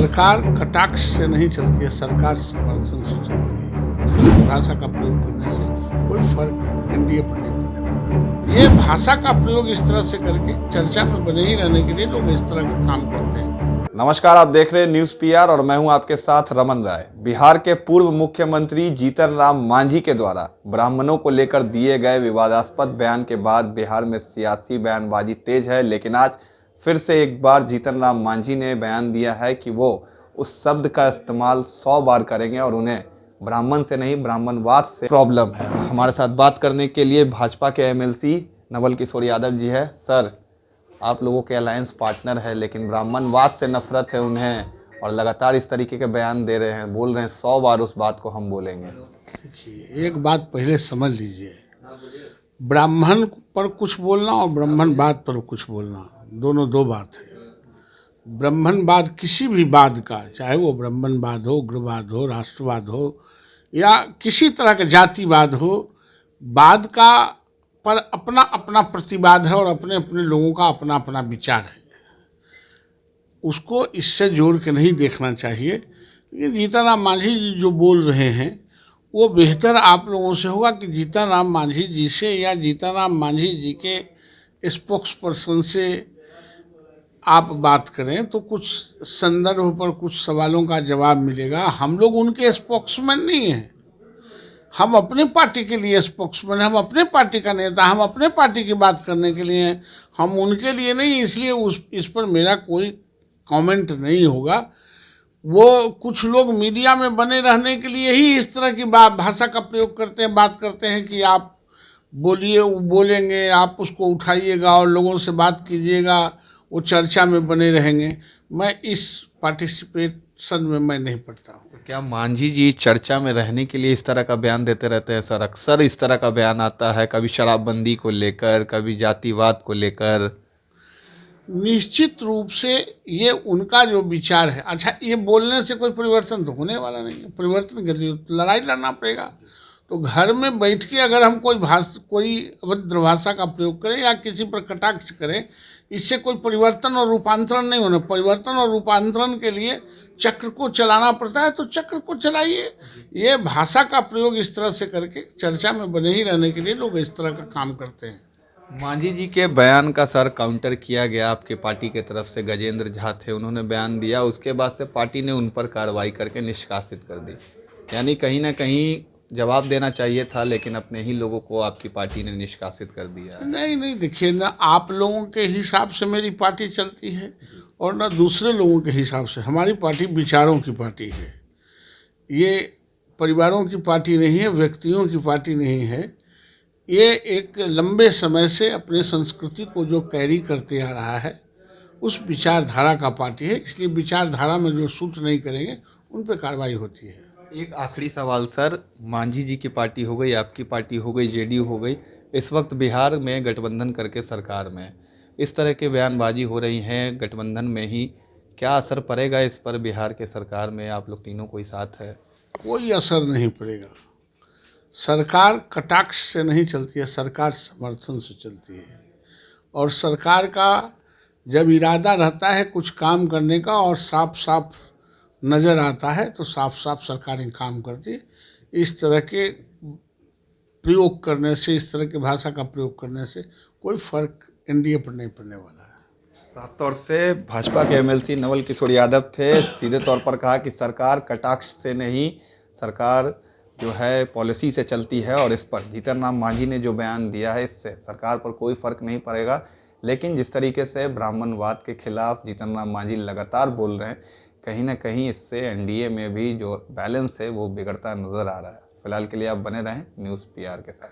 सरकार कटाक्ष से नहीं चलती है, सरकार समर्थन से चलती है। इस तरह की भाषा का प्रयोग करने से कोई फर्क एनडीए पर नहीं पड़ने वाला। ये भाषा का प्रयोग इस तरह से करके चर्चा में बने ही रहने के लिए लोग इस तरह का काम करते हैं। नमस्कार, आप देख रहे हैं न्यूज़ पीआर और मैं हूं आपके साथ रमन राय। बिहार के पूर्व मुख्यमंत्री जीतन राम मांझी के द्वारा ब्राह्मणों को लेकर दिए गए विवादास्पद बयान के बाद बिहार में सियासी बयानबाजी तेज है, लेकिन आज फिर से एक बार जीतन राम मांझी ने बयान दिया है कि वो उस शब्द का इस्तेमाल 100 बार करेंगे और उन्हें ब्राह्मण से नहीं ब्राह्मणवाद से प्रॉब्लम है। हमारे साथ बात करने के लिए भाजपा के एमएलसी नवल किशोर यादव जी है। सर, आप लोगों के अलायंस पार्टनर है, लेकिन ब्राह्मणवाद से नफरत है उन्हें और लगातार इस तरीके के बयान दे रहे हैं, बोल रहे हैं 100 बार उस बात को हम बोलेंगे। देखिए, एक बात पहले समझ लीजिए, ब्राह्मण पर कुछ बोलना और ब्राह्मणवाद पर कुछ बोलना दोनों दो बात है। ब्राह्मणवाद किसी भी वाद का, चाहे वो ब्राह्मणवाद हो, उग्रवाद हो, राष्ट्रवाद हो या किसी तरह का जातिवाद हो, वाद का पर अपना अपना प्रतिवाद है और अपने अपने लोगों का अपना अपना विचार है। उसको इससे जोड़ के नहीं देखना चाहिए। लेकिन जीतन राम मांझी जी जो बोल रहे हैं वो बेहतर आप लोगों से होगा कि जीतन राम मांझी जी से या जीतन राम मांझी जी के स्पोक्स पर्सन से आप बात करें तो कुछ संदर्भ पर कुछ सवालों का जवाब मिलेगा। हम लोग उनके स्पोक्समैन नहीं हैं, हम अपने पार्टी के लिए स्पोक्समैन, हम अपने पार्टी का नेता, हम अपने पार्टी की बात करने के लिए हैं, हम उनके लिए नहीं। इसलिए इस पर मेरा कोई कमेंट नहीं होगा। वो कुछ लोग मीडिया में बने रहने के लिए ही इस तरह की भाषा का प्रयोग करते हैं, बात करते हैं कि आप बोलिए, बोलेंगे, आप उसको उठाइएगा और लोगों से बात कीजिएगा, वो चर्चा में बने रहेंगे। मैं इस पार्टिसिपेशन में मैं नहीं पढ़ता हूँ। क्या मांझी जी चर्चा में रहने के लिए इस तरह का बयान देते रहते हैं? सर, अक्सर इस तरह का बयान आता है, कभी शराबबंदी को लेकर, कभी जातिवाद को लेकर। निश्चित रूप से ये उनका जो विचार है। अच्छा, ये बोलने से कोई परिवर्तन तो होने वाला नहीं है। परिवर्तन के लिए लड़ाई लड़ना पड़ेगा। तो घर में बैठ के अगर हम कोई अभद्र भाषा का प्रयोग करें या किसी पर कटाक्ष करें, इससे कोई परिवर्तन और रूपांतरण नहीं होना। परिवर्तन और रूपांतरण के लिए चक्र को चलाना पड़ता है, तो चक्र को चलाइए। ये भाषा का प्रयोग इस तरह से करके चर्चा में बने ही रहने के लिए लोग इस तरह का काम करते हैं। मांझी जी के बयान का सर काउंटर किया गया आपके पार्टी के तरफ से। गजेंद्र झा थे, उन्होंने बयान दिया, उसके बाद से पार्टी ने उन पर कार्रवाई करके निष्कासित कर दी। यानी कहीं ना कहीं जवाब देना चाहिए था, लेकिन अपने ही लोगों को आपकी पार्टी ने निष्कासित कर दिया। नहीं, देखिए ना, आप लोगों के हिसाब से मेरी पार्टी चलती है और ना दूसरे लोगों के हिसाब से। हमारी पार्टी विचारों की पार्टी है, ये परिवारों की पार्टी नहीं है, व्यक्तियों की पार्टी नहीं है। ये एक लंबे समय से अपने संस्कृति को जो कैरी करते आ रहा है उस विचारधारा का पार्टी है। इसलिए विचारधारा में जो सूट नहीं करेंगे उन पर कार्रवाई होती है। एक आखिरी सवाल सर, मांझी जी की पार्टी हो गई, आपकी पार्टी हो गई, जेडीयू हो गई, इस वक्त बिहार में गठबंधन करके सरकार में इस तरह के बयानबाजी हो रही हैं गठबंधन में ही, क्या असर पड़ेगा इस पर? बिहार के सरकार में आप लोग तीनों कोई साथ है? कोई असर नहीं पड़ेगा। सरकार कटाक्ष से नहीं चलती है, सरकार समर्थन से चलती है। और सरकार का जब इरादा रहता है कुछ काम करने का और साफ साफ नज़र आता है तो साफ साफ सरकारें काम करती है। इस तरह के प्रयोग करने से, इस तरह की भाषा का प्रयोग करने से कोई फर्क एनडीए पर नहीं पड़ने वाला है। साफ तौर से भाजपा के एमएलसी नवल किशोर यादव थे, सीधे तौर पर कहा कि सरकार कटाक्ष से नहीं, सरकार जो है पॉलिसी से चलती है। और इस पर जीतन राम मांझी ने जो बयान दिया है, इससे सरकार पर कोई फर्क नहीं पड़ेगा। लेकिन जिस तरीके से ब्राह्मणवाद के खिलाफ जीतन राम मांझी लगातार बोल रहे हैं, कहीं ना कहीं इससे एनडीए में भी जो बैलेंस है वो बिगड़ता नजर आ रहा है। फिलहाल के लिए आप बने रहें न्यूज़ पीआर के साथ।